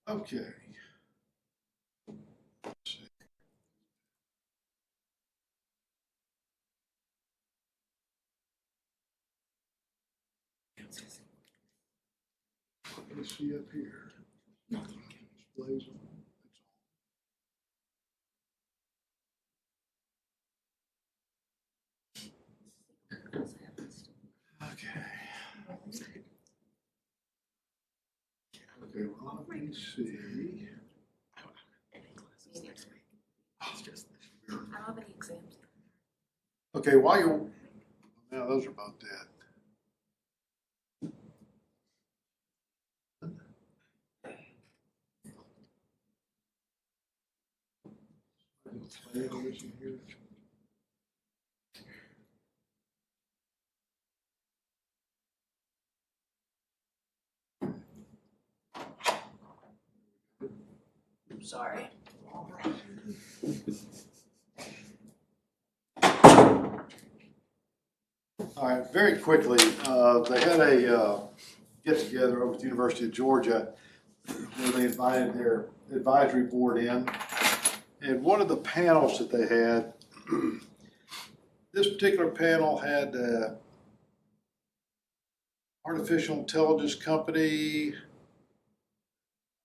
Okay. Let's see. What do you see up here? Displays on. Okay. Okay, we're on PC. I don't have any exams. Okay, while you're, now those are both dead. I'm sorry. All right, very quickly, they had a get together over at the University of Georgia where they invited their advisory board in. And one of the panels that they had, this particular panel had artificial intelligence company,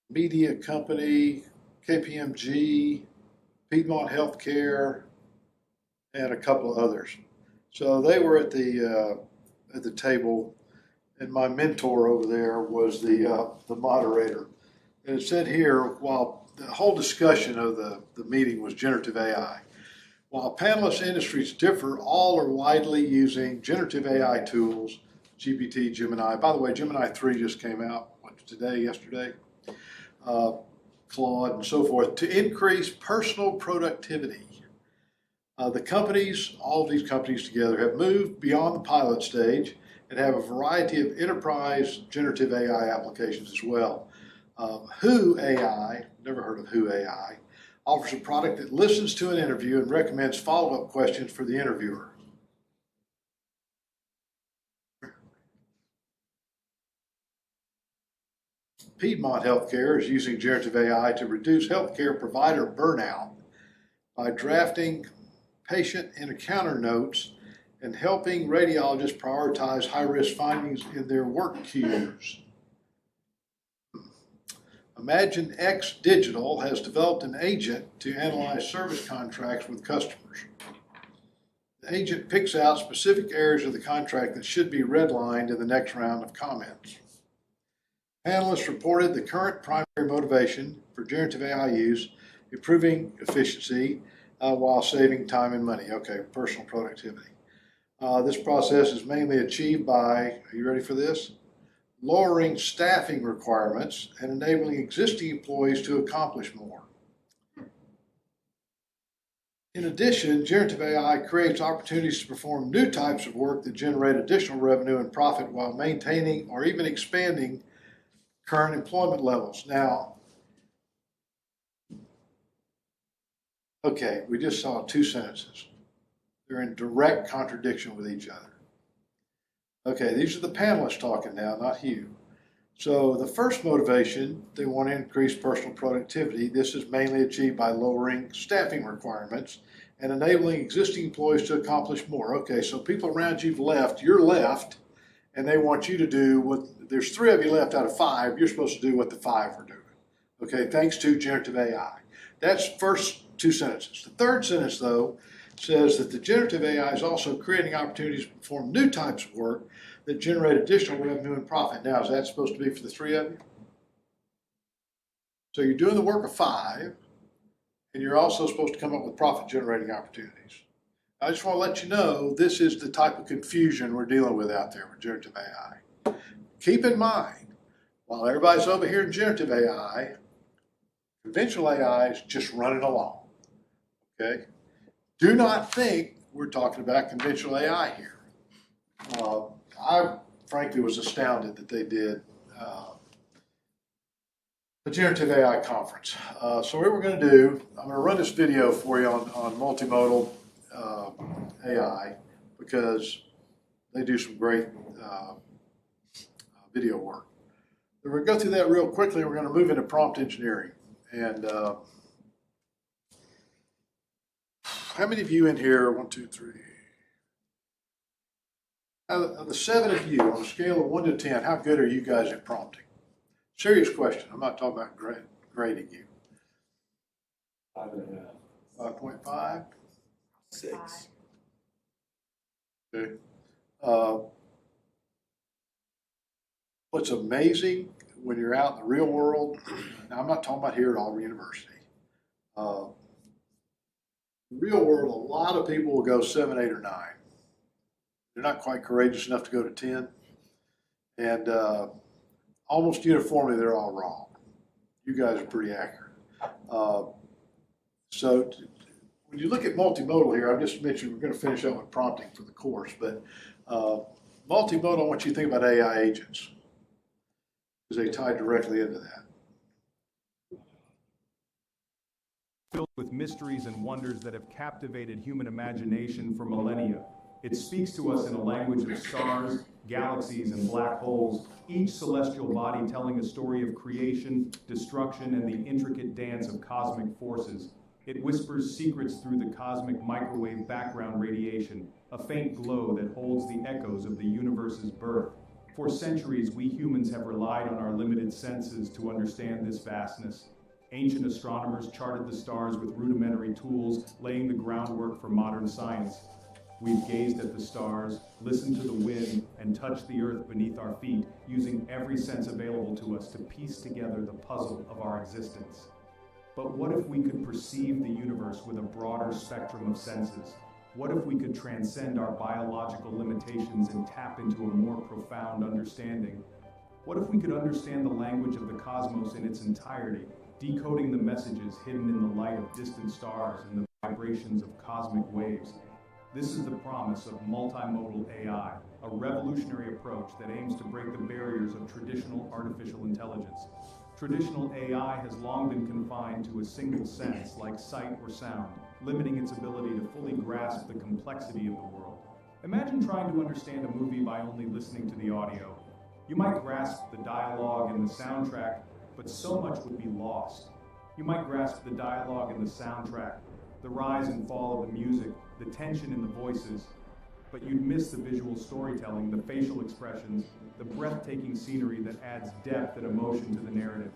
media company, KPMG, Piedmont Healthcare, and a couple of others. So they were at the table, and my mentor over there was the moderator. And it said here, while the whole discussion of the meeting was generative AI. While panelist industries differ, all are widely using generative AI tools, GPT, Gemini. By the way, Gemini 3 just came out, yesterday? Claude and so forth, to increase personal productivity. The companies, all of these companies together, have moved beyond the pilot stage and have a variety of enterprise generative AI applications as well. Who AI, never heard of Who AI, offers a product that listens to an interview and recommends follow-up questions for the interviewer. Piedmont Healthcare is using generative AI to reduce healthcare provider burnout by drafting patient encounter notes and helping radiologists prioritize high-risk findings in their work queues. Imagine X Digital has developed an agent to analyze service contracts with customers. The agent picks out specific areas of the contract that should be redlined in the next round of comments. Panelists reported the current primary motivation for generative AI use, improving efficiency while saving time and money. Okay, personal productivity. This process is mainly achieved by, are you ready for this? Lowering staffing requirements and enabling existing employees to accomplish more. In addition, generative AI creates opportunities to perform new types of work that generate additional revenue and profit while maintaining or even expanding current employment levels. Now, okay, we just saw two sentences. They're in direct contradiction with each other. Okay, these are the panelists talking now, not you. So the first motivation, they want to increase personal productivity. This is mainly achieved by lowering staffing requirements and enabling existing employees to accomplish more. Okay, so people around you've left, you're left, and they want you to do what, there's 3 of you left out of 5, you're supposed to do what the 5 are doing. Okay, thanks to generative AI. That's first 2 sentences. The third sentence, though, says that the generative AI is also creating opportunities to perform new types of work that generate additional revenue and profit. Now, is that supposed to be for the 3 of you? So you're doing the work of 5, and you're also supposed to come up with profit-generating opportunities. I just want to let you know this is the type of confusion we're dealing with out there with generative AI. Keep in mind, while everybody's over here in generative AI, conventional AI is just running along, okay? Do not think we're talking about conventional AI here. I frankly was astounded that they did a generative AI conference. So what we're going to do, I'm going to run this video for you on multimodal AI because they do some great video work. We're going to go through that real quickly. We're going to move into prompt engineering. And how many of you in here, 1, 2, 3, of the 7 of you, on a scale of 1 to 10, how good are you guys at prompting? Serious question. I'm not talking about grading you. 5.5. 5.5? 6. Okay. What's amazing when you're out in the real world, now I'm not talking about here at Auburn University. Real world, a lot of people will go 7, 8, or 9. They're not quite courageous enough to go to 10. And almost uniformly, they're all wrong. You guys are pretty accurate. So when you look at multimodal here, I just mentioned we're going to finish up with prompting for the course, but multimodal, I want you to think about AI agents because they tie directly into that. Filled with mysteries and wonders that have captivated human imagination for millennia. It speaks to us in a language of stars, galaxies, and black holes, each celestial body telling a story of creation, destruction, and the intricate dance of cosmic forces. It whispers secrets through the cosmic microwave background radiation, a faint glow that holds the echoes of the universe's birth. For centuries, we humans have relied on our limited senses to understand this vastness. Ancient astronomers charted the stars with rudimentary tools, laying the groundwork for modern science. We've gazed at the stars, listened to the wind, and touched the earth beneath our feet, using every sense available to us to piece together the puzzle of our existence. But what if we could perceive the universe with a broader spectrum of senses? What if we could transcend our biological limitations and tap into a more profound understanding? What if we could understand the language of the cosmos in its entirety, decoding the messages hidden in the light of distant stars and the vibrations of cosmic waves? This is the promise of multimodal AI, a revolutionary approach that aims to break the barriers of traditional artificial intelligence. Traditional AI has long been confined to a single sense, like sight or sound, limiting its ability to fully grasp the complexity of the world. Imagine trying to understand a movie by only listening to the audio. You might grasp the dialogue and the soundtrack, but so much would be lost. You might grasp the dialogue and the soundtrack, the rise and fall of the music, the tension in the voices, but you'd miss the visual storytelling, the facial expressions, the breathtaking scenery that adds depth and emotion to the narrative.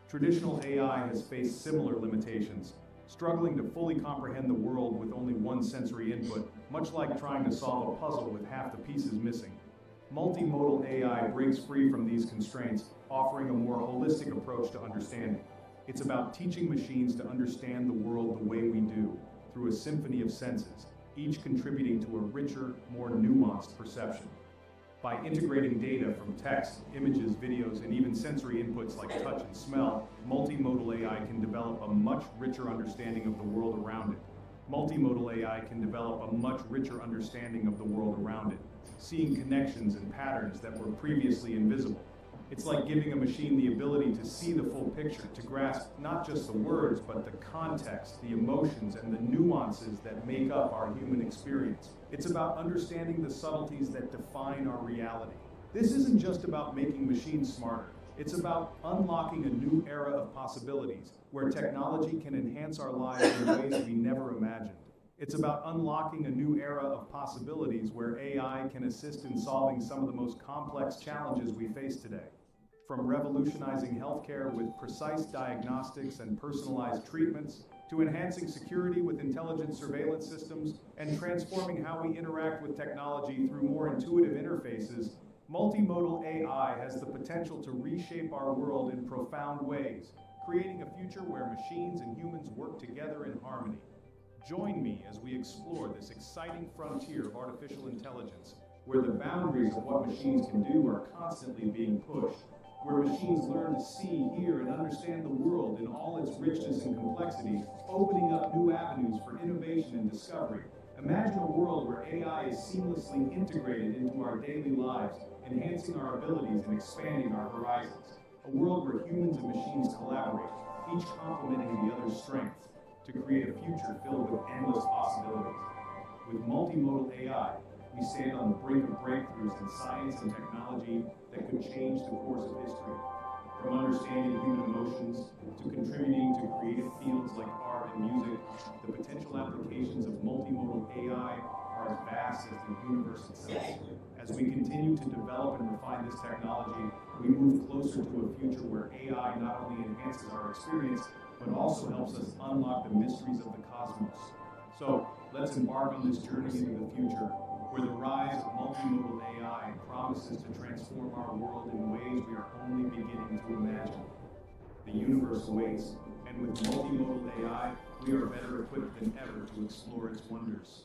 Traditional AI has faced similar limitations, struggling to fully comprehend the world with only one sensory input, much like trying to solve a puzzle with half the pieces missing. Multimodal AI breaks free from these constraints, offering a more holistic approach to understanding. It's about teaching machines to understand the world the way we do, through a symphony of senses, each contributing to a richer, more nuanced perception. By integrating data from text, images, videos, and even sensory inputs like touch and smell, multimodal AI can develop a much richer understanding of the world around it. Multimodal AI can develop a much richer understanding of the world around it, seeing connections and patterns that were previously invisible. It's like giving a machine the ability to see the full picture, to grasp not just the words, but the context, the emotions, and the nuances that make up our human experience. It's about understanding the subtleties that define our reality. This isn't just about making machines smarter. It's about unlocking a new era of possibilities, where technology can enhance our lives in ways we never imagined. It's about unlocking a new era of possibilities where AI can assist in solving some of the most complex challenges we face today. From revolutionizing healthcare with precise diagnostics and personalized treatments, to enhancing security with intelligent surveillance systems, and transforming how we interact with technology through more intuitive interfaces, multimodal AI has the potential to reshape our world in profound ways, creating a future where machines and humans work together in harmony. Join me as we explore this exciting frontier of artificial intelligence, where the boundaries of what machines can do are constantly being pushed, where machines learn to see, hear, and understand the world in all its richness and complexity, opening up new avenues for innovation and discovery. Imagine a world where AI is seamlessly integrated into our daily lives, enhancing our abilities and expanding our horizons. A world where humans and machines collaborate, each complementing the other's strengths, to create a future filled with endless possibilities. With multimodal AI, we stand on the brink of breakthroughs in science and technology that could change the course of history. From understanding human emotions to contributing to creative fields like art and music, the potential applications of multimodal AI are as vast as the universe itself. As we continue to develop and refine this technology, we move closer to a future where AI not only enhances our experience, but also helps us unlock the mysteries of the cosmos. So, let's embark on this journey into the future, where the rise of multimodal AI promises to transform our world in ways we are only beginning to imagine. The universe awaits, and with multimodal AI, we are better equipped than ever to explore its wonders.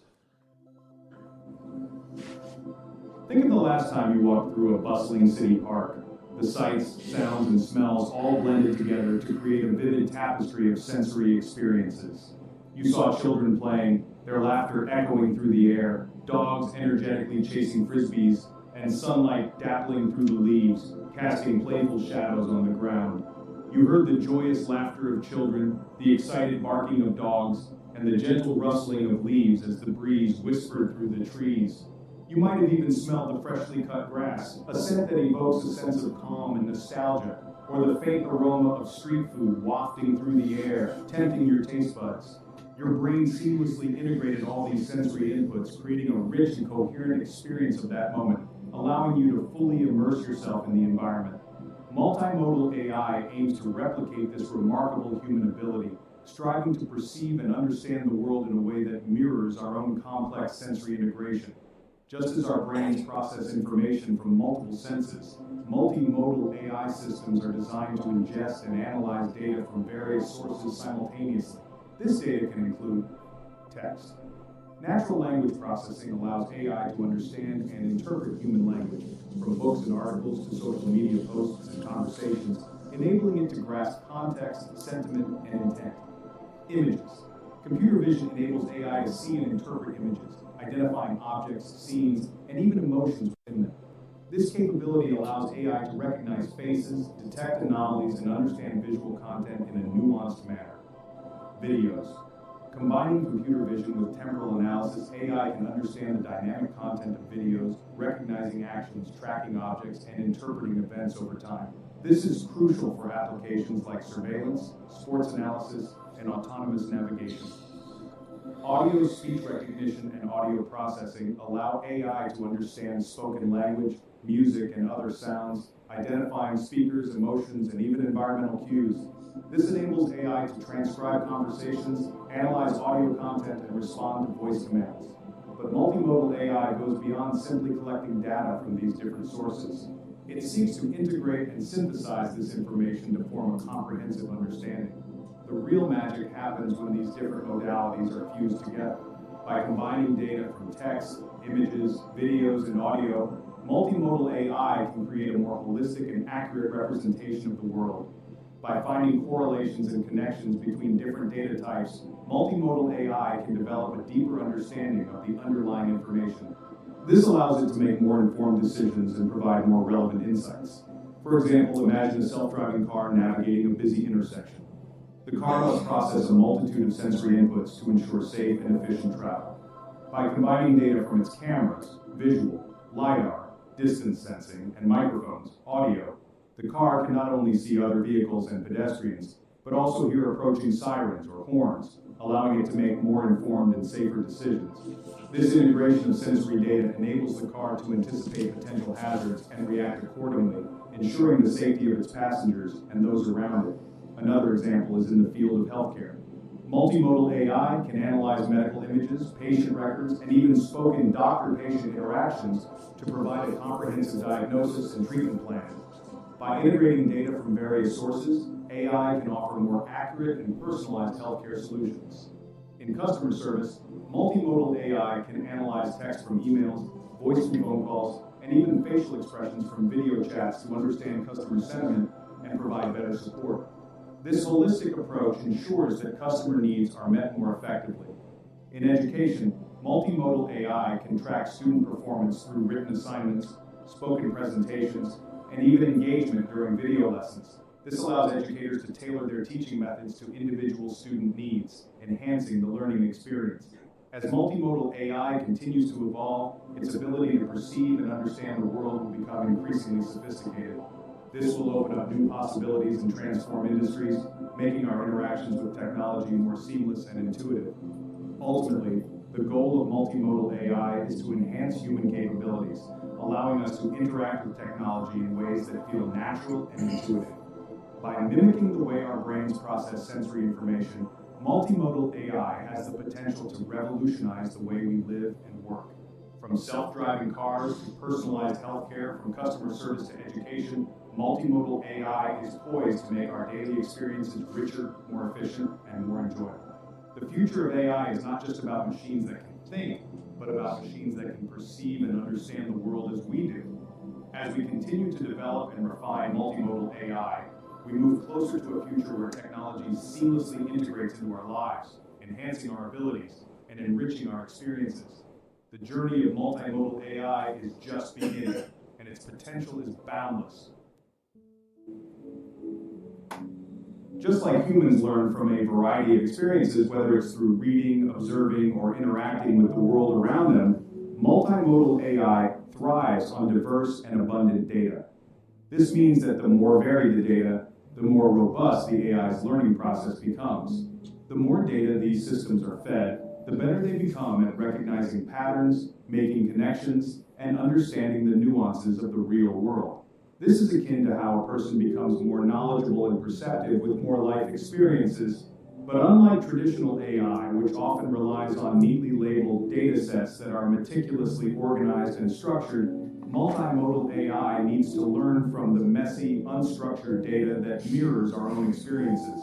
Think of the last time you walked through a bustling city park. The sights, sounds, and smells all blended together to create a vivid tapestry of sensory experiences. You saw children playing, their laughter echoing through the air, dogs energetically chasing frisbees, and sunlight dappling through the leaves, casting playful shadows on the ground. You heard the joyous laughter of children, the excited barking of dogs, and the gentle rustling of leaves as the breeze whispered through the trees. You might have even smelled the freshly cut grass, a scent that evokes a sense of calm and nostalgia, or the faint aroma of street food wafting through the air, tempting your taste buds. Your brain seamlessly integrated all these sensory inputs, creating a rich and coherent experience of that moment, allowing you to fully immerse yourself in the environment. Multimodal AI aims to replicate this remarkable human ability, striving to perceive and understand the world in a way that mirrors our own complex sensory integration. Just as our brains process information from multiple senses, multimodal AI systems are designed to ingest and analyze data from various sources simultaneously. This data can include text. Natural language processing allows AI to understand and interpret human language, from books and articles to social media posts and conversations, enabling it to grasp context, sentiment, and intent. Images. Computer vision enables AI to see and interpret images, identifying objects, scenes, and even emotions within them. This capability allows AI to recognize faces, detect anomalies, and understand visual content in a nuanced manner. Videos. Combining computer vision with temporal analysis, AI can understand the dynamic content of videos, recognizing actions, tracking objects, and interpreting events over time. This is crucial for applications like surveillance, sports analysis, and autonomous navigation. Audio, speech recognition, and audio processing allow AI to understand spoken language, music, and other sounds, identifying speakers, emotions, and even environmental cues. This enables AI to transcribe conversations, analyze audio content, and respond to voice commands. But multimodal AI goes beyond simply collecting data from these different sources. It seeks to integrate and synthesize this information to form a comprehensive understanding. The real magic happens when these different modalities are fused together. By combining data from text, images, videos, and audio, multimodal AI can create a more holistic and accurate representation of the world. By finding correlations and connections between different data types, multimodal AI can develop a deeper understanding of the underlying information. This allows it to make more informed decisions and provide more relevant insights. For example, imagine a self-driving car navigating a busy intersection. The car must process a multitude of sensory inputs to ensure safe and efficient travel. By combining data from its cameras, visual, LiDAR, distance sensing, and microphones, audio, the car can not only see other vehicles and pedestrians, but also hear approaching sirens or horns, allowing it to make more informed and safer decisions. This integration of sensory data enables the car to anticipate potential hazards and react accordingly, ensuring the safety of its passengers and those around it. Another example is in the field of healthcare. Multimodal AI can analyze medical images, patient records, and even spoken doctor-patient interactions to provide a comprehensive diagnosis and treatment plan. By integrating data from various sources, AI can offer more accurate and personalized healthcare solutions. In customer service, multimodal AI can analyze text from emails, voice from phone calls, and even facial expressions from video chats to understand customer sentiment and provide better support. This holistic approach ensures that customer needs are met more effectively. In education, multimodal AI can track student performance through written assignments, spoken presentations, and even engagement during video lessons. This allows educators to tailor their teaching methods to individual student needs, enhancing the learning experience. As multimodal AI continues to evolve, its ability to perceive and understand the world will become increasingly sophisticated. This will open up new possibilities and transform industries, making our interactions with technology more seamless and intuitive. Ultimately, the goal of multimodal AI is to enhance human capabilities, allowing us to interact with technology in ways that feel natural and intuitive. By mimicking the way our brains process sensory information, multimodal AI has the potential to revolutionize the way we live and work. From self-driving cars to personalized healthcare, from customer service to education, multimodal AI is poised to make our daily experiences richer, more efficient, and more enjoyable. The future of AI is not just about machines that can think, but about machines that can perceive and understand the world as we do. As we continue to develop and refine multimodal AI, we move closer to a future where technology seamlessly integrates into our lives, enhancing our abilities and enriching our experiences. The journey of multimodal AI is just beginning, and its potential is boundless. Just like humans learn from a variety of experiences, whether it's through reading, observing, or interacting with the world around them, multimodal AI thrives on diverse and abundant data. This means that the more varied the data, the more robust the AI's learning process becomes. The more data these systems are fed, the better they become at recognizing patterns, making connections, and understanding the nuances of the real world. This is akin to how a person becomes more knowledgeable and perceptive with more life experiences, but unlike traditional AI, which often relies on neatly labeled data sets that are meticulously organized and structured, multimodal AI needs to learn from the messy, unstructured data that mirrors our own experiences.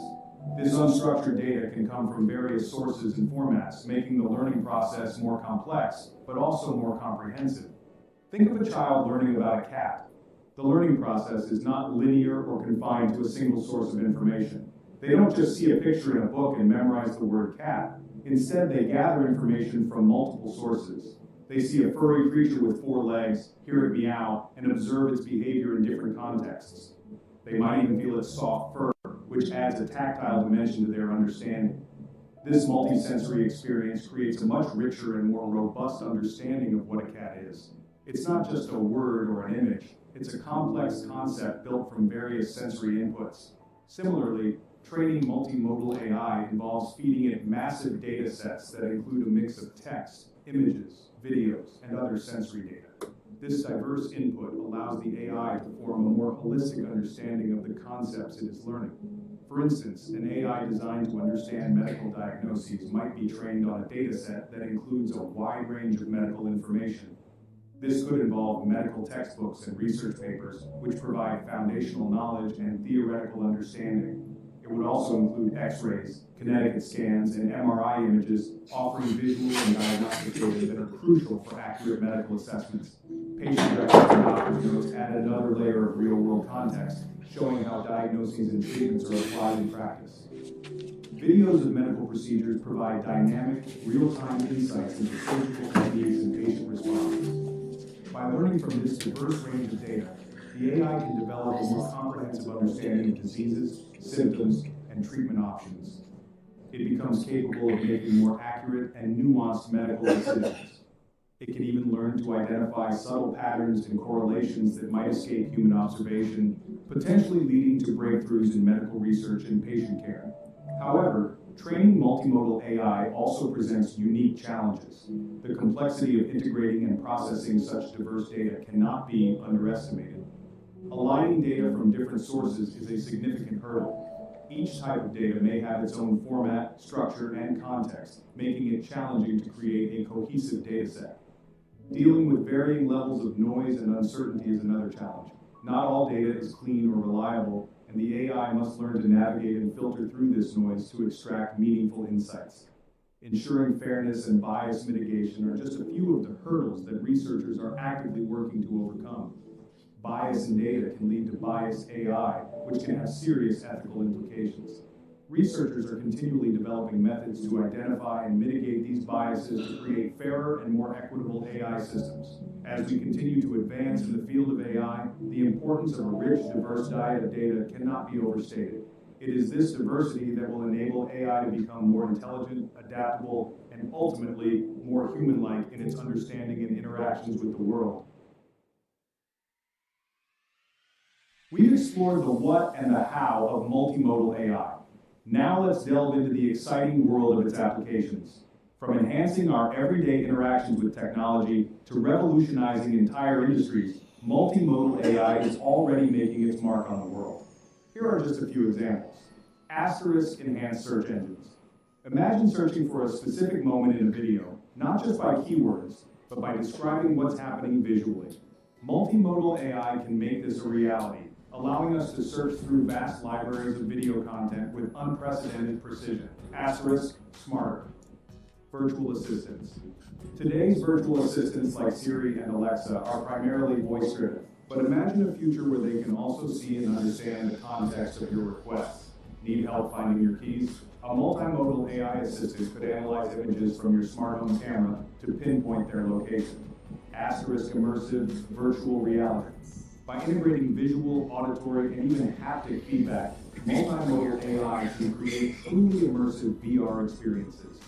This unstructured data can come from various sources and formats, making the learning process more complex, but also more comprehensive. Think of a child learning about a cat. The learning process is not linear or confined to a single source of information. They don't just see a picture in a book and memorize the word cat. Instead, they gather information from multiple sources. They see a furry creature with 4 legs, hear it meow, and observe its behavior in different contexts. They might even feel its soft fur, which adds a tactile dimension to their understanding. This multisensory experience creates a much richer and more robust understanding of what a cat is. It's not just a word or an image, it's a complex concept built from various sensory inputs. Similarly, training multimodal AI involves feeding it massive data sets that include a mix of text, images, videos, and other sensory data. This diverse input allows the AI to form a more holistic understanding of the concepts it is learning. For instance, an AI designed to understand medical diagnoses might be trained on a data set that includes a wide range of medical information. This could involve medical textbooks and research papers, which provide foundational knowledge and theoretical understanding. It would also include X-rays, kinetic scans, and MRI images, offering visual and diagnostic data that are crucial for accurate medical assessments. Patient records and doctor's notes add another layer of real-world context, showing how diagnoses and treatments are applied in practice. Videos of medical procedures provide dynamic, real-time insights into surgical techniques and patient responses. By learning from this diverse range of data, the AI can develop a more comprehensive understanding of diseases, symptoms, and treatment options. It becomes capable of making more accurate and nuanced medical decisions. It can even learn to identify subtle patterns and correlations that might escape human observation, potentially leading to breakthroughs in medical research and patient care. However, training multimodal AI also presents unique challenges. The complexity of integrating and processing such diverse data cannot be underestimated. Aligning data from different sources is a significant hurdle. Each type of data may have its own format, structure, and context, making it challenging to create a cohesive data set. Dealing with varying levels of noise and uncertainty is another challenge. Not all data is clean or reliable, and the AI must learn to navigate and filter through this noise to extract meaningful insights. Ensuring fairness and bias mitigation are just a few of the hurdles that researchers are actively working to overcome. Bias in data can lead to biased AI, which can have serious ethical implications. Researchers are continually developing methods to identify and mitigate these biases to create fairer and more equitable AI systems. As we continue to advance in the field of AI, the importance of a rich, diverse diet of data cannot be overstated. It is this diversity that will enable AI to become more intelligent, adaptable, and ultimately more human-like in its understanding and interactions with the world. We've explored the what and the how of multimodal AI. Now let's delve into the exciting world of its applications. From enhancing our everyday interactions with technology to revolutionizing entire industries, multimodal AI is already making its mark on the world. Here are just a few examples. Asterisk enhanced search engines. Imagine searching for a specific moment in a video, not just by keywords, but by describing what's happening visually. Multimodal AI can make this a reality, allowing us to search through vast libraries of video content with unprecedented precision. Asterisk smarter. Virtual assistants. Today's virtual assistants like Siri and Alexa are primarily voice-driven, but imagine a future where they can also see and understand the context of your requests. Need help finding your keys? A multimodal AI assistant could analyze images from your smart home camera to pinpoint their location. Asterisk immersive virtual reality. By integrating visual, auditory, and even haptic feedback, multimodal AI can create truly immersive VR experiences.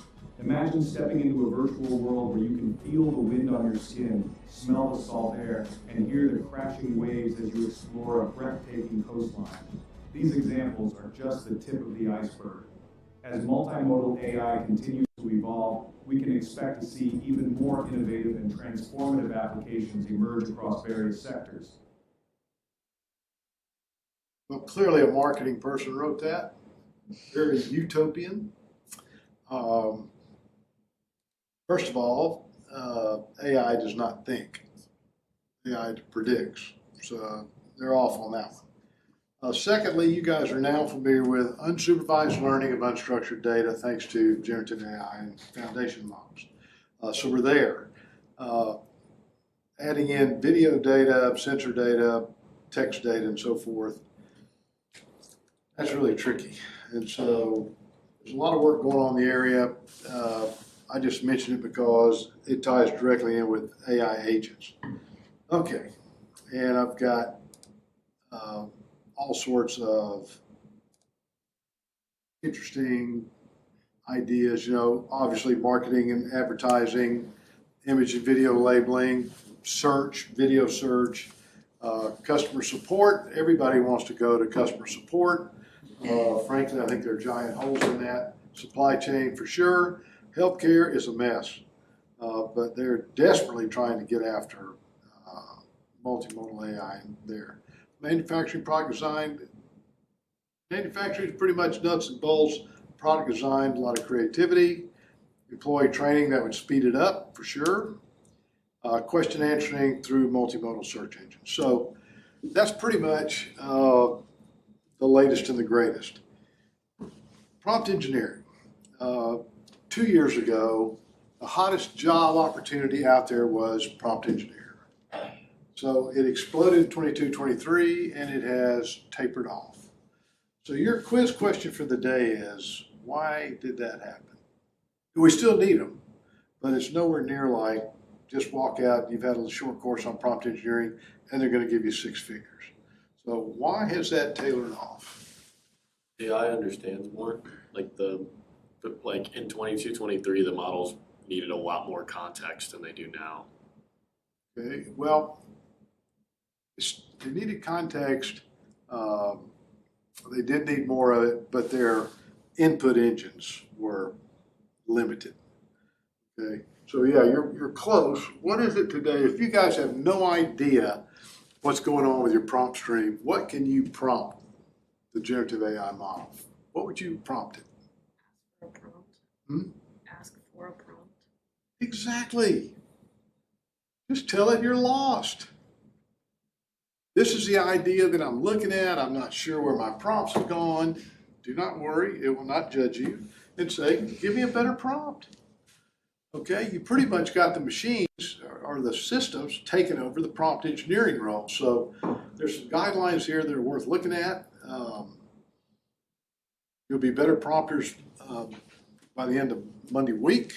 Imagine stepping into a virtual world where you can feel the wind on your skin, smell the salt air, and hear the crashing waves as you explore a breathtaking coastline. These examples are just the tip of the iceberg. As multimodal AI continues to evolve, we can expect to see even more innovative and transformative applications emerge across various sectors. Well, clearly a marketing person wrote that. Very utopian. First of all, AI does not think. AI predicts. So they're off on that one. Secondly, you guys are now familiar with unsupervised learning of unstructured data thanks to generative AI and foundation models. So we're there. Adding in video data, sensor data, text data, and so forth, that's really tricky. And so there's a lot of work going on in the area. I just mentioned it because it ties directly in with AI agents. Okay, and I've got all sorts of interesting ideas, obviously marketing and advertising, image and video labeling, search, video search, customer support. Everybody wants to go to customer support. Frankly, I think there are giant holes in that. Supply chain for sure. Healthcare is a mess, but they're desperately trying to get after multimodal AI there. Manufacturing, product design. Manufacturing is pretty much nuts and bolts. Product design, a lot of creativity. Employee training, that would speed it up for sure. Question answering through multimodal search engines. So that's pretty much the latest and the greatest. Prompt engineering. 2 years ago, the hottest job opportunity out there was prompt engineer. So it exploded in 22, 23, and it has tapered off. So your quiz question for the day is, why did that happen? We still need them, but it's nowhere near like just walk out, you've had a short course on prompt engineering, and they're going to give you 6 figures. So why has that tailored off? AI understands more. Like in 22, 23, the models needed a lot more context than they do now. Okay, well, they needed context. They did need more of it, but their input engines were limited. Okay, so yeah, you're close. What is it today? If you guys have no idea what's going on with your prompt stream, what can you prompt the generative AI model? What would you prompt it? Ask for a prompt. Ask for a prompt. Exactly. Just tell it you're lost. This is the idea that I'm looking at. I'm not sure where my prompts have gone. Do not worry. It will not judge you. And say, give me a better prompt. Okay, you pretty much got the machines or the systems taking over the prompt engineering role. So there's some guidelines here that are worth looking at. You'll be better prompters by the end of Monday week.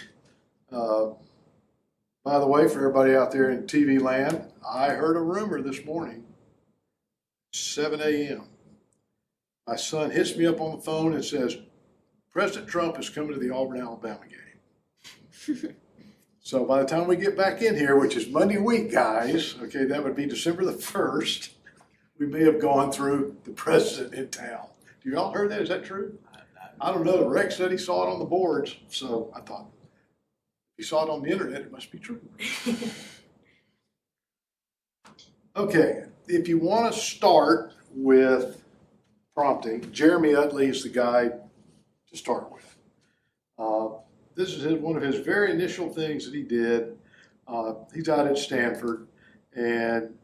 By the way, for everybody out there in TV land, I heard a rumor this morning, 7 a.m. My son hits me up on the phone and says, President Trump is coming to the Auburn, Alabama game. So by the time we get back in here, which is Monday week, guys, okay, that would be December the 1st, we may have gone through the president in town. You all heard that? Is that true? I don't know. Rex said he saw it on the boards, so I thought, if he saw it on the internet, it must be true. Okay, if you want to start with prompting, Jeremy Utley is the guy to start with. This is one of his very initial things that he did. He's out at Stanford, and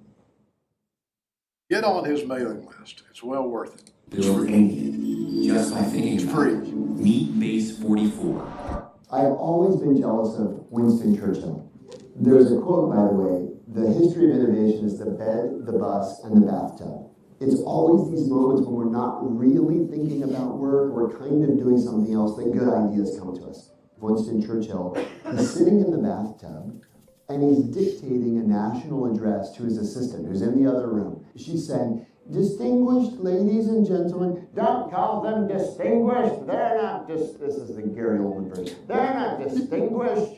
get on his mailing list. It's well worth it. Build anything just by thinking It's about free. it. Meet Base 44. I've always been jealous of Winston Churchill. There's a quote, by the way, the history of innovation is the bed, the bus, and the bathtub. It's always these moments when we're not really thinking about work, we're kind of doing something else, that good ideas come to us. Winston Churchill is sitting in the bathtub, and he's dictating a national address to his assistant, who's in the other room. She said, "Distinguished ladies and gentlemen," don't call them distinguished, they're not this is the Gary Oldman version, they're not distinguished,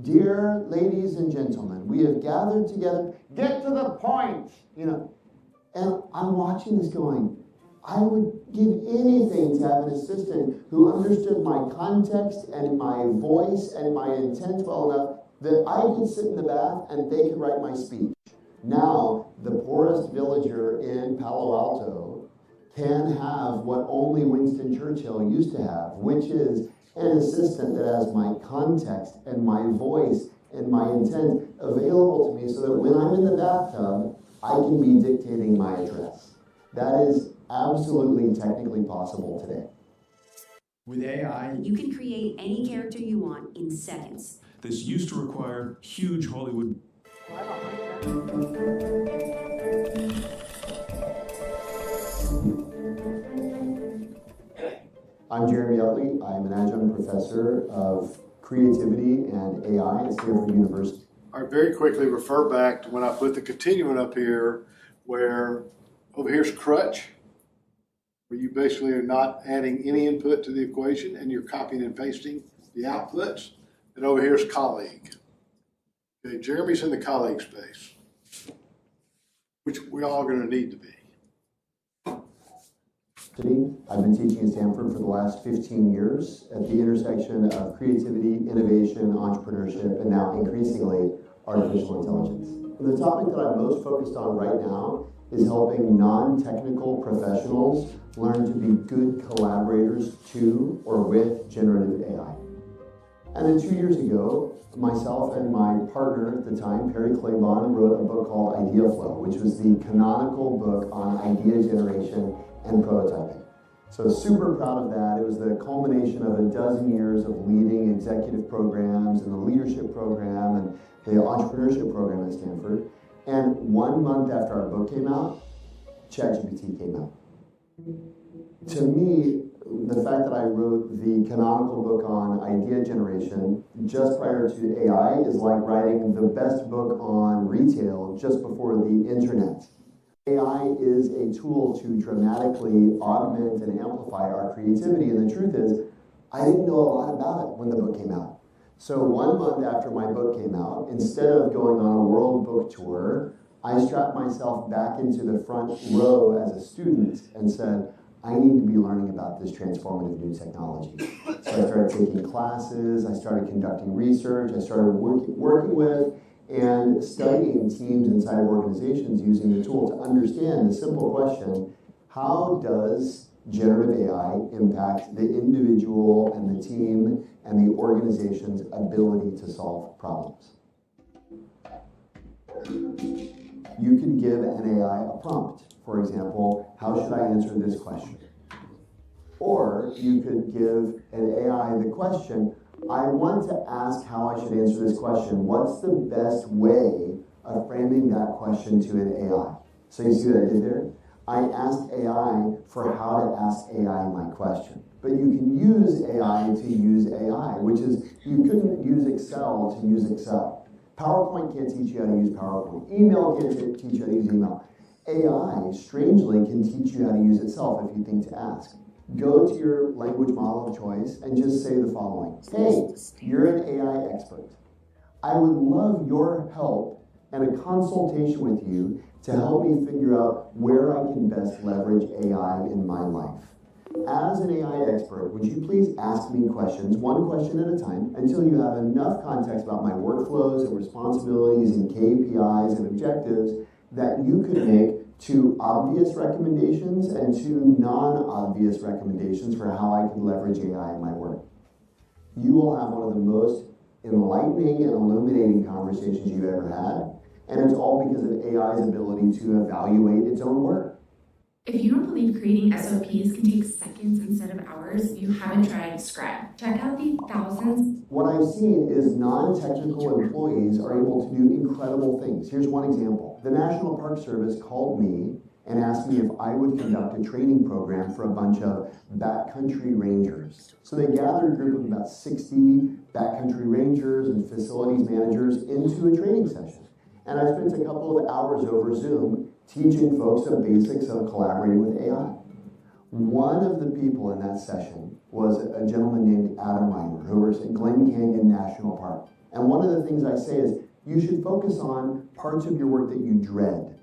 "Dear ladies and gentlemen, we have gathered together, get to the point, And I'm watching this going, I would give anything to have an assistant who understood my context and my voice and my intent well enough that I could sit in the bath and they could write my speech. Now, the poorest villager in Palo Alto can have what only Winston Churchill used to have, which is an assistant that has my context and my voice and my intent available to me so that when I'm in the bathtub, I can be dictating my address. That is absolutely technically possible today. With AI, you can create any character you want in seconds. This used to require huge Hollywood. I'm Jeremy Utley. I'm an adjunct professor of creativity and AI at Stanford University. All right, very quickly refer back to when I put the continuum up here, where over here's crutch, where you basically are not adding any input to the equation and you're copying and pasting the outputs. And over here's colleague. Okay, Jeremy's in the colleague space, which we're all going to need to be. I've been teaching at Stanford for the last 15 years at the intersection of creativity, innovation, entrepreneurship, and now increasingly artificial intelligence. And the topic that I'm most focused on right now is helping non-technical professionals learn to be good collaborators to or with generative AI. And then 2 years ago, myself and my partner at the time, Perry Claiborne, wrote a book called Idea Flow, which was the canonical book on idea generation and prototyping. So super proud of that. It was the culmination of a dozen years of leading executive programs and the leadership program and the entrepreneurship program at Stanford. And 1 month after our book came out, ChatGPT came out. To me, the fact that I wrote the canonical book on idea generation just prior to AI is like writing the best book on retail just before the internet. AI is a tool to dramatically augment and amplify our creativity, and the truth is, I didn't know a lot about it when the book came out. So 1 month after my book came out, instead of going on a world book tour, I strapped myself back into the front row as a student and said, I need to be learning about this transformative new technology. So I started taking classes, I started conducting research, I started working with and studying teams inside of organizations using the tool to understand the simple question, how does generative AI impact the individual and the team and the organization's ability to solve problems? You can give an AI a prompt. For example, how should I answer this question? Or you could give an AI the question, I want to ask how I should answer this question. What's the best way of framing that question to an AI? So you see what I did there? I asked AI for how to ask AI my question. But you can use AI to use AI, which is, you couldn't use Excel to use Excel. PowerPoint can't teach you how to use PowerPoint. Email can't teach you how to use email. AI, strangely, can teach you how to use itself if you think to ask. Go to your language model of choice and just say the following. Hey, you're an AI expert. I would love your help and a consultation with you to help me figure out where I can best leverage AI in my life. As an AI expert, would you please ask me questions, one question at a time, until you have enough context about my workflows and responsibilities and KPIs and objectives that you could make two obvious recommendations and two non-obvious recommendations for how I can leverage AI in my work. You will have one of the most enlightening and illuminating conversations you've ever had, and it's all because of AI's ability to evaluate its own work. If you don't believe creating SOPs can take seconds instead of hours, you haven't tried Scribe. Check out the thousands. What I've seen is non-technical employees are able to do incredible things. Here's one example. The National Park Service called me and asked me if I would conduct a training program for a bunch of backcountry rangers. So they gathered a group of about 60 backcountry rangers and facilities managers into a training session. And I spent a couple of hours over Zoom teaching folks the basics of collaborating with AI. One of the people in that session was a gentleman named Adam Reiner, who works at Glen Canyon National Park. And one of the things I say is, you should focus on parts of your work that you dread,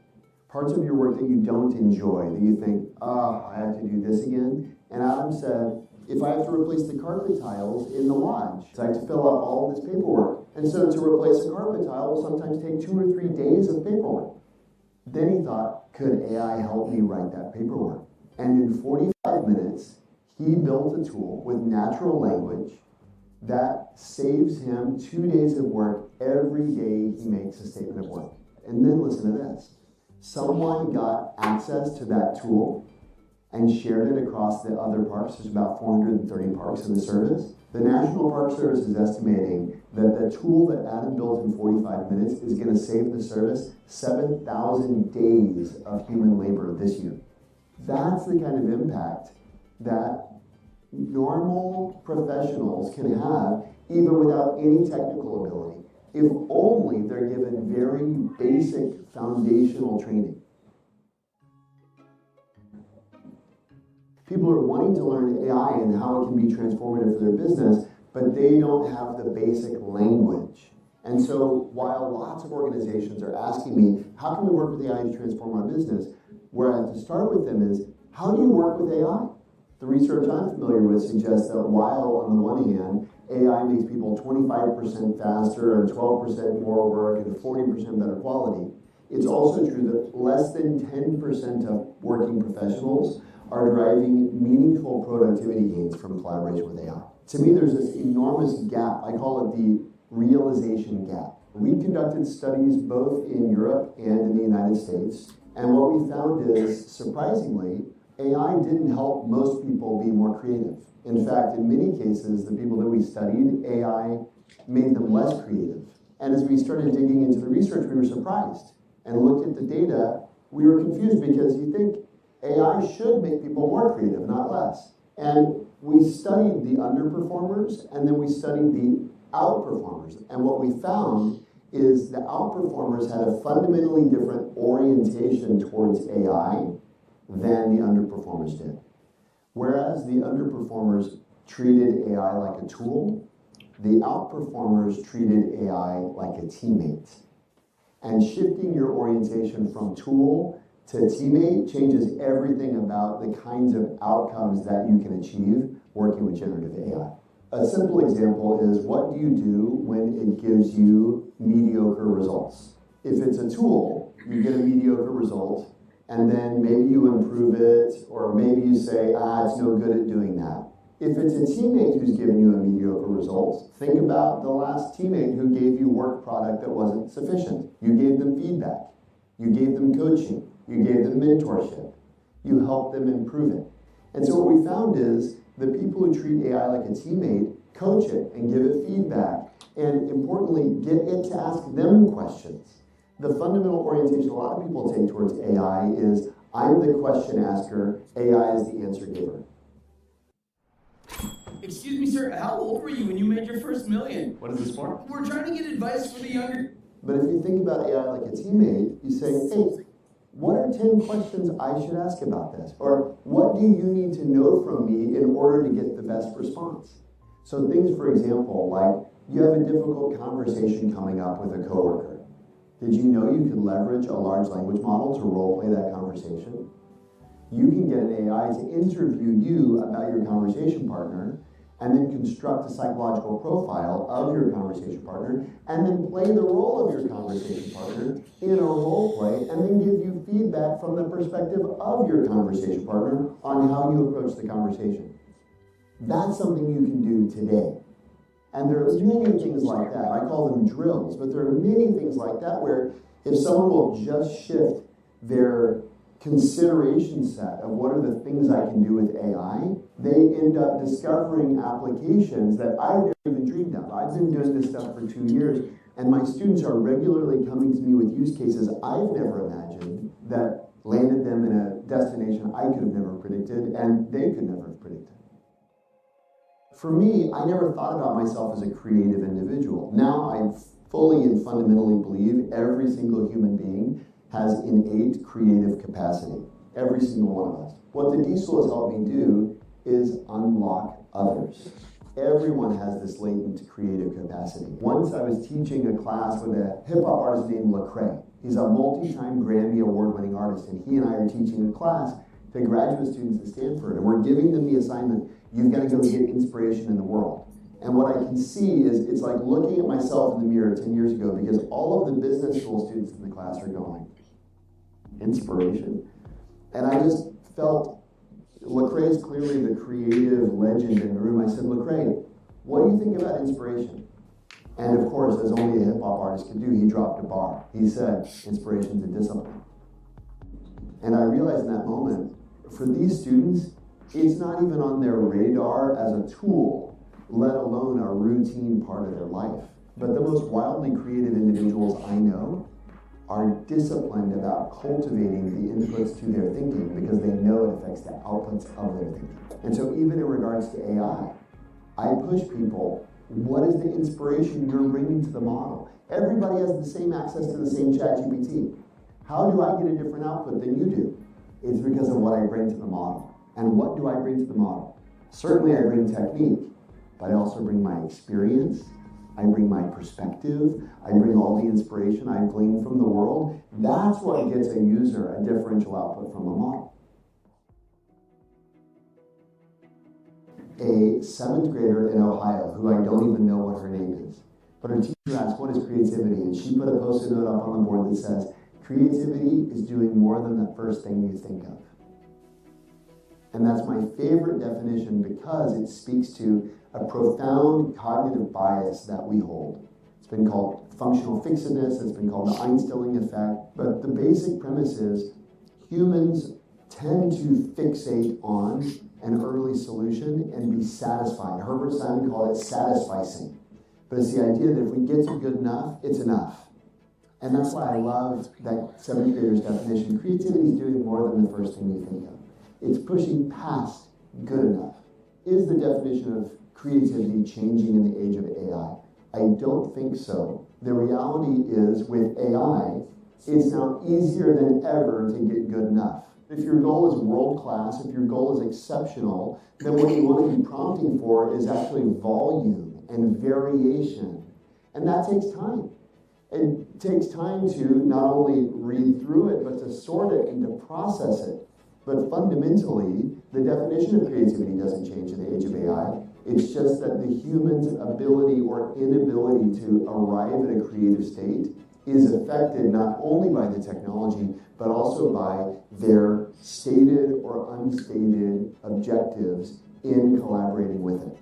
parts of your work that you don't enjoy, that you think, oh, I have to do this again. And Adam said, if I have to replace the carpet tiles in the lodge, so I have to fill out all of this paperwork. And so to replace a carpet tile will sometimes take 2 or 3 days of paperwork. Then he thought, could AI help me write that paperwork? And in 45 minutes, he built a tool with natural language that saves him 2 days of work every day he makes a statement of work. And then listen to this. Someone got access to that tool and shared it across the other parks. There's about 430 parks in the service. The National Park Service is estimating that the tool that Adam built in 45 minutes is going to save the service 7,000 days of human labor this year. That's the kind of impact that normal professionals can have even without any technical ability, if only they're given very basic foundational training. People are wanting to learn AI and how it can be transformative for their business, but they don't have the basic language. And so while lots of organizations are asking me, how can we work with AI to transform our business? Where I have to start with them is, how do you work with AI? The research I'm familiar with suggests that while on the one hand, AI makes people 25% faster and 12% more work and 40% better quality, it's also true that less than 10% of working professionals are driving meaningful productivity gains from collaboration with AI. To me, there's this enormous gap. I call it the realization gap. We conducted studies both in Europe and in the United States, and what we found is, surprisingly, AI didn't help most people be more creative. In fact, in many cases, the people that we studied, AI made them less creative. And as we started digging into the research, we were surprised. And looked at the data, we were confused because you think AI should make people more creative, not less. And we studied the underperformers, and then we studied the outperformers. And what we found is the outperformers had a fundamentally different orientation towards AI than the underperformers did. Whereas the underperformers treated AI like a tool, the outperformers treated AI like a teammate. And shifting your orientation from tool to teammate changes everything about the kinds of outcomes that you can achieve working with generative AI. A simple example is, what do you do when it gives you mediocre results? If it's a tool, you get a mediocre result, and then maybe you improve it, or maybe you say, it's no good at doing that. If it's a teammate who's given you a mediocre result, think about the last teammate who gave you work product that wasn't sufficient. You gave them feedback. You gave them coaching. You gave them mentorship. You helped them improve it. And so what we found is the people who treat AI like a teammate coach it and give it feedback, and importantly, get it to ask them questions. The fundamental orientation a lot of people take towards AI is, I'm the question asker, AI is the answer giver. Excuse me, sir, how old were you when you made your first million? What is this for? We're trying to get advice for the younger... But if you think about AI like a teammate, you say, hey, what are 10 questions I should ask about this? Or what do you need to know from me in order to get the best response? So things, for example, like you have a difficult conversation coming up with a coworker. Did you know you could leverage a large language model to role play that conversation? You can get an AI to interview you about your conversation partner and then construct a psychological profile of your conversation partner and then play the role of your conversation partner in a role play and then give you feedback from the perspective of your conversation partner on how you approach the conversation. That's something you can do today. And there are many things like that. I call them drills, but there are many things like that where if someone will just shift their consideration set of what are the things I can do with AI, they end up discovering applications that I've never even dreamed of. I've been doing this stuff for 2 years, and my students are regularly coming to me with use cases I've never imagined that landed them in a destination I could have never predicted, and they could never have predicted. For me, I never thought about myself as a creative individual. Now I fully and fundamentally believe every single human being has innate creative capacity. Every single one of us. What the diesel has helped me do is unlock others. Everyone has this latent creative capacity. Once I was teaching a class with a hip-hop artist named Lecrae. He's a multi-time Grammy award-winning artist, and he and I are teaching a class to graduate students at Stanford, and we're giving them the assignment, you've got to go get inspiration in the world. And what I can see is, it's like looking at myself in the mirror 10 years ago, because all of the business school students in the class are going, inspiration? And I just felt, Lecrae is clearly the creative legend in the room. I said, Lecrae, what do you think about inspiration? And of course, as only a hip-hop artist could do, he dropped a bar. He said, inspiration's a discipline. And I realized in that moment, for these students, it's not even on their radar as a tool, let alone a routine part of their life. But the most wildly creative individuals I know are disciplined about cultivating the inputs to their thinking because they know it affects the outputs of their thinking. And so even in regards to AI, I push people, what is the inspiration you're bringing to the model? Everybody has the same access to the same ChatGPT. How do I get a different output than you do? It's because of what I bring to the model. And what do I bring to the model? Certainly I bring technique, but I also bring my experience, I bring my perspective, I bring all the inspiration I've gleaned from the world. That's what gets a user a differential output from a model. A 7th grader in Ohio, who I don't even know what her name is, but her teacher asked, what is creativity? And she put a post-it note up on the board that says, creativity is doing more than the first thing you think of. And that's my favorite definition because it speaks to a profound cognitive bias that we hold. It's been called functional fixedness, it's been called the Einstein effect, but the basic premise is humans tend to fixate on an early solution and be satisfied. Herbert Simon called it satisficing. But it's the idea that if we get to good enough, it's enough. And that's why I love that 7th grader's definition. Creativity is doing more than the first thing you think of. It's pushing past good enough. Is the definition of creativity changing in the age of AI? I don't think so. The reality is with AI, it's now easier than ever to get good enough. If your goal is world-class, if your goal is exceptional, then what you want to be prompting for is actually volume and variation. And that takes time. It takes time to not only read through it, but to sort it and to process it. But fundamentally, the definition of creativity doesn't change in the age of AI. It's just that the human's ability or inability to arrive at a creative state is affected not only by the technology, but also by their stated or unstated objectives in collaborating with it.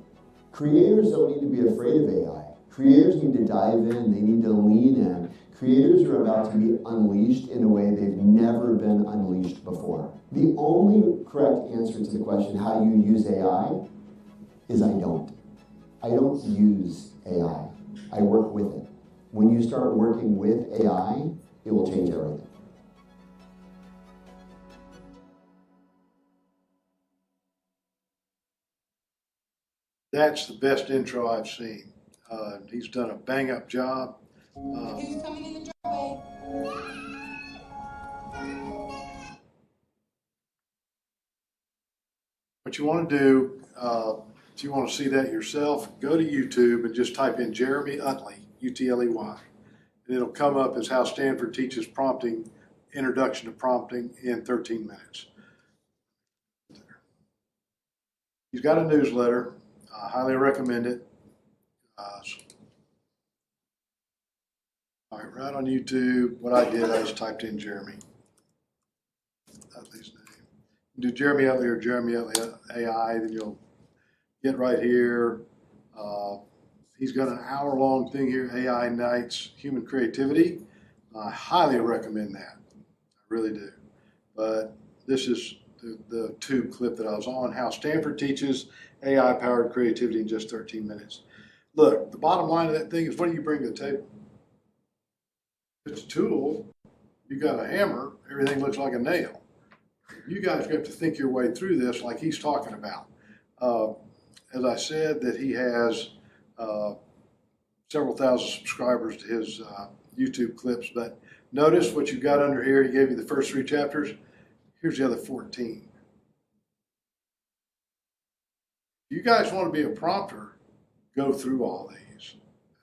Creators don't need to be afraid of AI. Creators need to dive in, they need to lean in. Creators are about to be unleashed in a way they've never been unleashed before. The only correct answer to the question, how you use AI, is I don't. I don't use AI. I work with it. When you start working with AI, it will change everything. That's the best intro I've seen. He's done a bang-up job. Who's coming in the driveway? What you want to do, if you want to see that yourself, go to YouTube and just type in Jeremy Utley, Utley. And it'll come up as how Stanford teaches prompting, introduction to prompting in 13 minutes. He's got a newsletter. I highly recommend it. All right, right on YouTube, what I did, I just typed in Jeremy Utley's name. Do Jeremy Utley or Jeremy Utley AI, then you'll get right here. He's got an hour-long thing here, AI Nights Human Creativity. I highly recommend that. I really do. But this is the tube clip that I was on, how Stanford teaches AI-powered creativity in just 13 minutes. Look, the bottom line of that thing is, what do you bring to the table? It's a tool. You got a hammer. Everything looks like a nail. You guys have to think your way through this like he's talking about. As I said, that he has several thousand subscribers to his YouTube clips, but notice what you've got under here. He gave you the first 3 chapters. Here's the other 14. If you guys want to be a prompter, go through all these.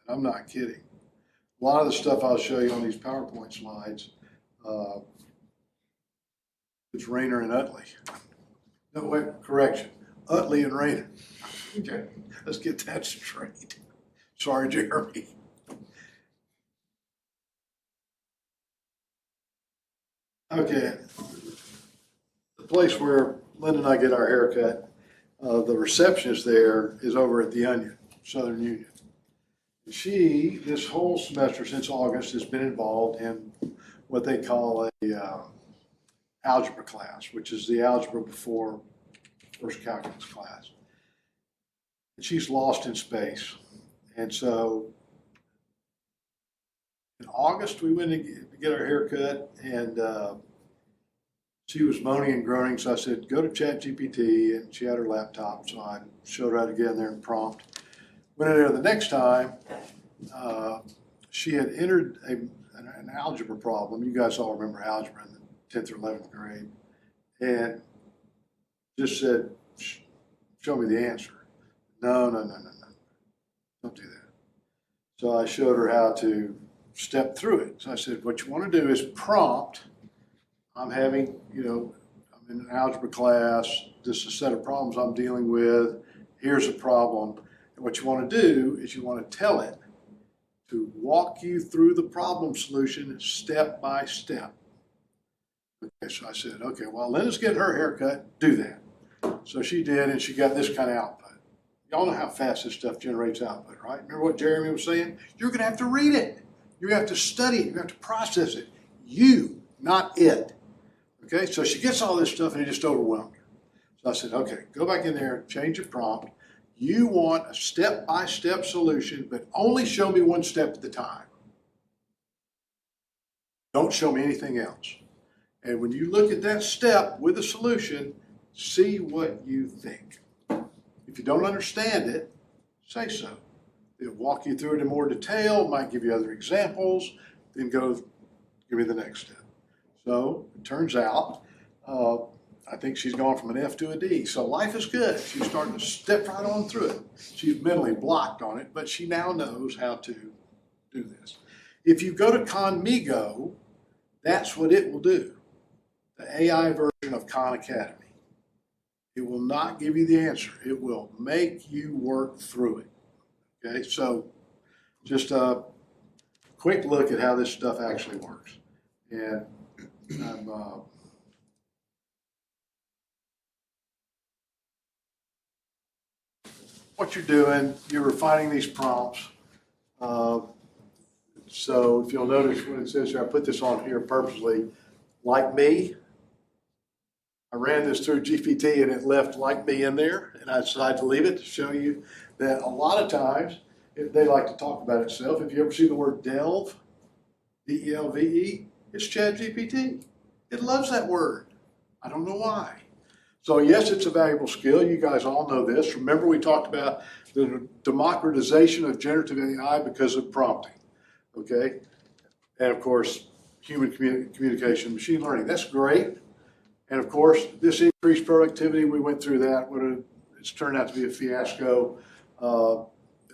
I'm not kidding. A lot of the stuff I'll show you on these PowerPoint slides, it's Rayner and Utley. No, wait, correction. Utley and Rayner. Okay, let's get that straight. Sorry, Jeremy. Okay, the place where Linda and I get our haircut, the receptionist there is over at the Onion, Southern Union. She, this whole semester since August, has been involved in what they call a algebra class, which is the algebra before first calculus class. And she's lost in space. And so in August, we went to get our haircut, and she was moaning and groaning. So I said, go to ChatGPT, and she had her laptop. So I showed her how to get in there and prompt. Went in there the next time, she had entered an algebra problem. You guys all remember algebra in the 10th or 11th grade. And just said, show me the answer. No. Don't do that. So I showed her how to step through it. So I said, what you want to do is prompt. I'm having, I'm in an algebra class. This is a set of problems I'm dealing with. Here's a problem. And what you want to do is you want to tell it to walk you through the problem solution step by step. Okay, so I said, okay, well, Linda's getting her haircut, do that. So she did, and she got this kind of output. Y'all know how fast this stuff generates output, right? Remember what Jeremy was saying? You're going to have to read it. You're going to have to study it. You're going to have to process it. You, not it. Okay, so she gets all this stuff, and it just overwhelmed her. So I said, okay, go back in there, change your prompt. You want a step-by-step solution, but only show me one step at a time. Don't show me anything else. And when you look at that step with a solution, see what you think. If you don't understand it, say so. It'll walk you through it in more detail, might give you other examples, then go give me the next step. So it turns out, I think she's gone from an F to a D. So life is good. She's starting to step right on through it. She's mentally blocked on it, but she now knows how to do this. If you go to Conmigo, that's what it will do. The AI version of Khan Academy. It will not give you the answer. It will make you work through it. Okay, so just a quick look at how this stuff actually works. And what you're doing, you're refining these prompts. So if you'll notice when it says here, I put this on here purposely, like me. I ran this through GPT and it left like me in there, and I decided to leave it to show you that a lot of times they like to talk about itself. If you ever see the word delve, D-E-L-V-E, it's ChatGPT. It loves that word. I don't know why. So yes, it's a valuable skill. You guys all know this. Remember we talked about the democratization of generative AI because of prompting, okay? And of course, human communication, machine learning. That's great. And of course, this increased productivity, we went through that. It's turned out to be a fiasco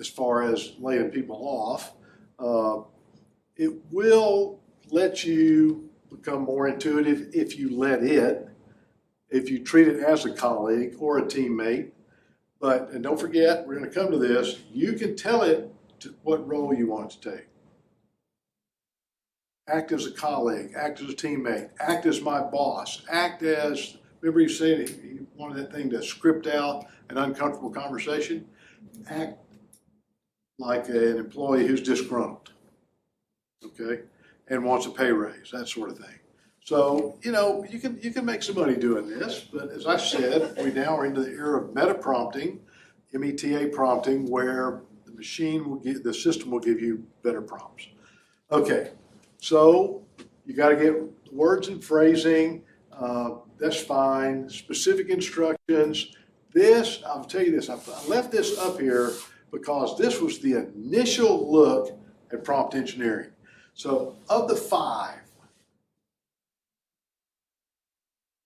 as far as laying people off. It will let you become more intuitive if you let it, if you treat it as a colleague or a teammate. But, and don't forget, we're going to come to this, you can tell it what role you want it to take. Act as a colleague, act as a teammate, act as my boss, act as, remember you said you wanted that thing to script out an uncomfortable conversation? Act like an employee who's disgruntled, okay, and wants a pay raise, that sort of thing. So, you know, you can make some money doing this, but as I said, we now are into the era of meta prompting, META prompting, where the system will give you better prompts. Okay, so you got to get words and phrasing. That's fine. Specific instructions. This, I'll tell you this, I left this up here because this was the initial look at prompt engineering. So of the 5,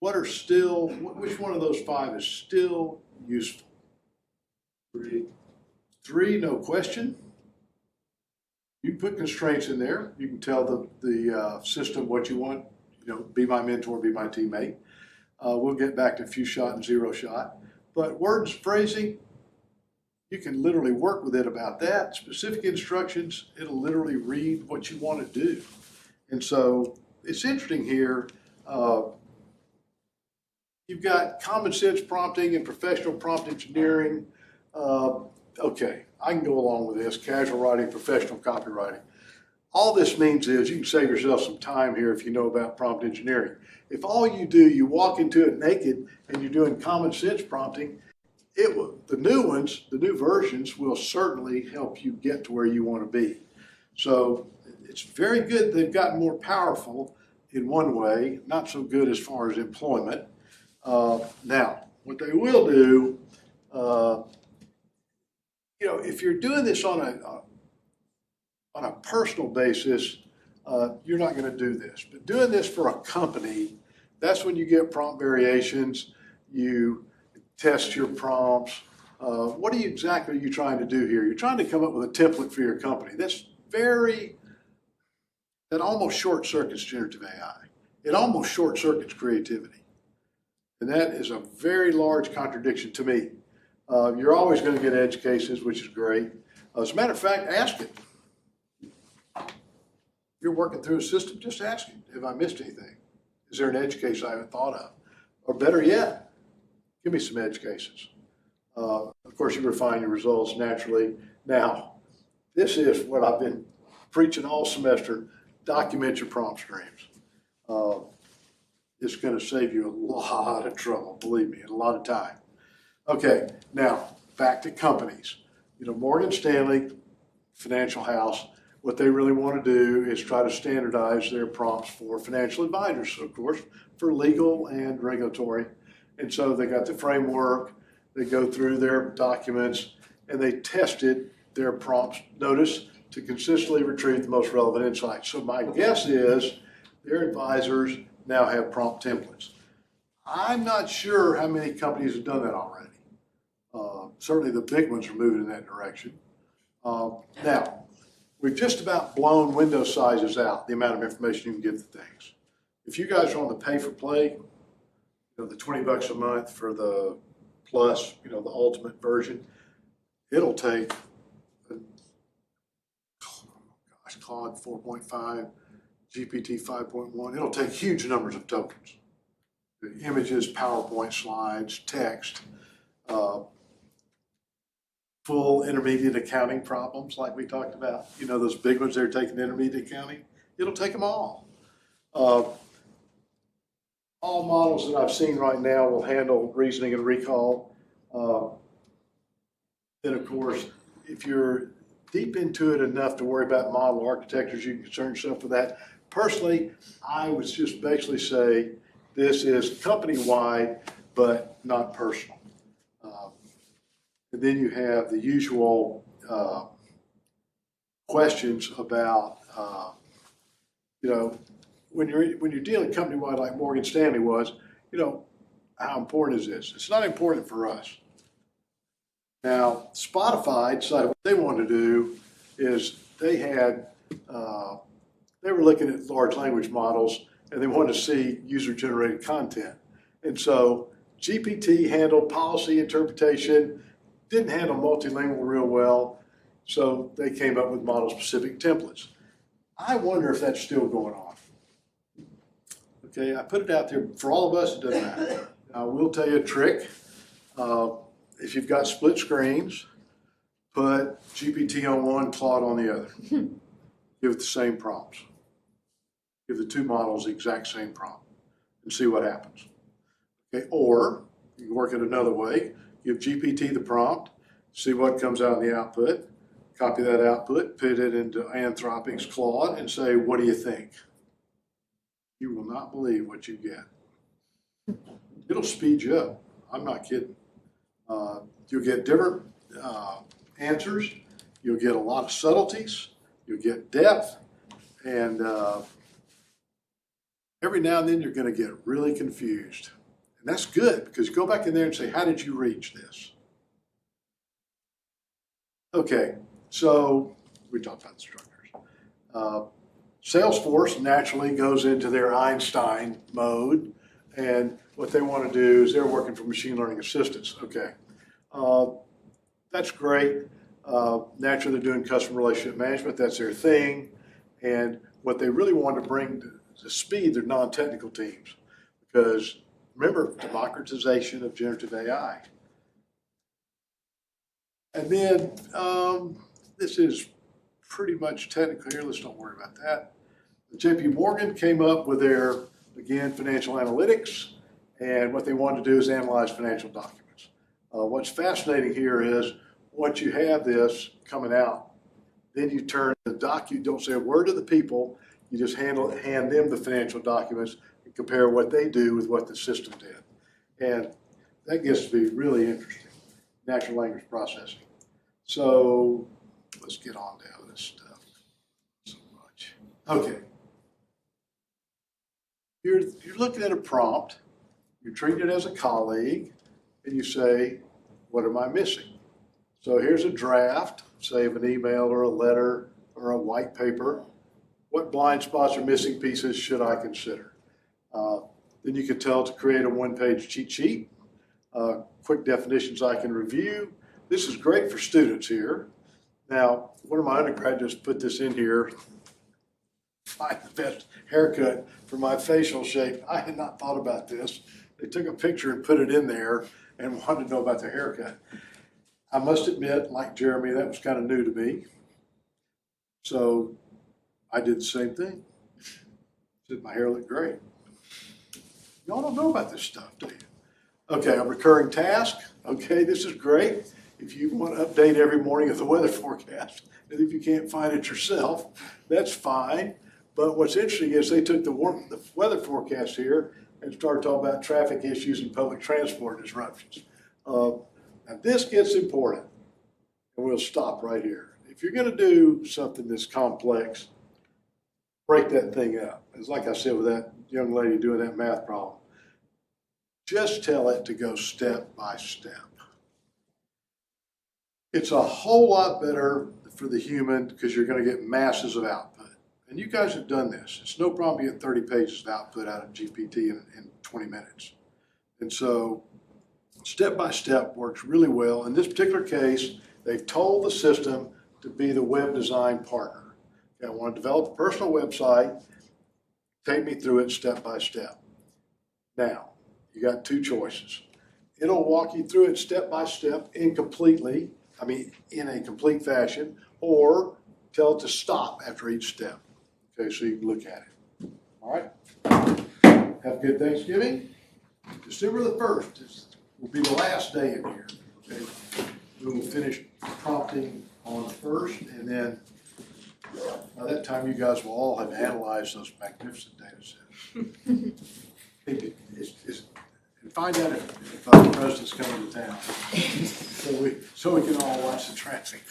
which one of those 5 is still useful? 3, no question. You put constraints in there. You can tell the system what you want. You know, be my mentor, be my teammate. We'll get back to few shot and zero shot. But words, phrasing, you can literally work with it about that. Specific instructions, it'll literally read what you want to do. And so it's interesting here. You've got common sense prompting and professional prompt engineering. Okay, I can go along with this. Casual writing, professional copywriting. All this means is you can save yourself some time here if you know about prompt engineering. If all you do, you walk into it naked and you're doing common sense prompting, the new versions will certainly help you get to where you want to be. So it's very good they've gotten more powerful in one way, not so good as far as employment. Now, what they will do, you know, if you're doing this on a personal basis, you're not going to do this. But doing this for a company, that's when you get prompt variations. You test your prompts. What exactly are you trying to do here? You're trying to come up with a template for your company. That almost short circuits generative AI. It almost short circuits creativity. And that is a very large contradiction to me. You're always going to get edge cases, which is great. As a matter of fact, ask it. You're working through a system, just ask it, have I missed anything? Is there an edge case I haven't thought of? Or better yet, give me some edge cases. Of course, you refine your results naturally. Now, this is what I've been preaching all semester, document your prompt streams. It's going to save you a lot of trouble, believe me, and a lot of time. Okay, now back to companies. You know, Morgan Stanley, financial house, what they really want to do is try to standardize their prompts for financial advisors, so of course, for legal and regulatory. And so they got the framework, they go through their documents, and they tested their prompts, notice, to consistently retrieve the most relevant insights. So my guess is their advisors now have prompt templates. I'm not sure how many companies have done that already. Certainly the big ones are moving in that direction. Now, we've just about blown window sizes out, the amount of information you can give to things. If you guys are on the pay for play, you know, the $20 a month for the plus, you know, the ultimate version, it'll take, Claude 4.5, GPT 5.1, it'll take huge numbers of tokens. The images, PowerPoint slides, text, full intermediate accounting problems like we talked about. You know, those big ones they're taking intermediate accounting, it'll take them all. All models that I've seen right now will handle reasoning and recall. Then of course, if you're deep into it enough to worry about model architectures, you can concern yourself with that. Personally, I would just basically say this is company-wide, but not personal. And then you have the usual questions about, you know, when you're dealing company-wide like Morgan Stanley was, you know, how important is this? It's not important for us. Now, Spotify decided what they wanted to do is they had they were looking at large language models and they wanted to see user-generated content. And so GPT handled policy interpretation, didn't handle multilingual real well, so they came up with model-specific templates. I wonder if that's still going on. Okay, I put it out there for all of us, it doesn't matter. I will tell you a trick. If you've got split screens, put GPT on one, Claude on the other. Give it the same prompts. Give the two models the exact same prompt and see what happens. Okay, or you can work it another way. Give GPT the prompt, see what comes out in the output, copy that output, put it into Anthropic's Claude and say, what do you think? You will not believe what you get. It'll speed you up. I'm not kidding. You'll get different answers. You'll get a lot of subtleties. You'll get depth. And every now and then you're going to get really confused. And that's good because you go back in there and say, how did you reach this? Okay, so we talked about the structures. Salesforce naturally goes into their Einstein mode, and what they want to do is they're working for machine learning assistants. Okay, that's great. Naturally, they're doing customer relationship management. That's their thing. And what they really want to bring to speed their non-technical teams, because remember, democratization of generative AI. And then this is pretty much technical here. Let's don't worry about that. JP Morgan came up with their, again, financial analytics, and what they wanted to do is analyze financial documents. What's fascinating here is once you have this coming out, then you turn the doc, you don't say a word to the people, you just hand them the financial documents and compare what they do with what the system did. And that gets to be really interesting, natural language processing. So let's get on down to this stuff. So much. Okay. You're looking at a prompt, you're treating it as a colleague, and you say, what am I missing? So here's a draft, say of an email or a letter or a white paper. What blind spots or missing pieces should I consider? Then you could tell it to create a one-page cheat sheet, quick definitions I can review. This is great for students here. Now, one of my undergraduates put this in here, find the best haircut for my facial shape. I had not thought about this. They took a picture and put it in there and wanted to know about their haircut. I must admit, like Jeremy, that was kind of new to me. So I did the same thing. Said my hair looked great. Y'all don't know about this stuff, do you? Okay, a recurring task. Okay, this is great. If you want to update every morning of the weather forecast, and if you can't find it yourself, that's fine. But what's interesting is they took the weather forecast here and started talking about traffic issues and public transport disruptions. Now this gets important, and we'll stop right here. If you're going to do something that's complex, break that thing up. It's like I said with that young lady doing that math problem. Just tell it to go step by step. It's a whole lot better for the human because you're going to get masses of output. And you guys have done this. It's no problem to get 30 pages of output out of GPT in 20 minutes. And so step by step works really well. In this particular case, they've told the system to be the web design partner. Okay, I want to develop a personal website. Take me through it step by step. Now, you got two choices. It'll walk you through it step by step in a complete fashion, or tell it to stop after each step. Okay, so you can look at it. All right. Have a good Thanksgiving. December the 1st will be the last day in here. Okay. We will finish prompting on the 1st, and then by that time you guys will all have analyzed those magnificent data sets. And find out if the president's coming to town, so we can all watch the traffic.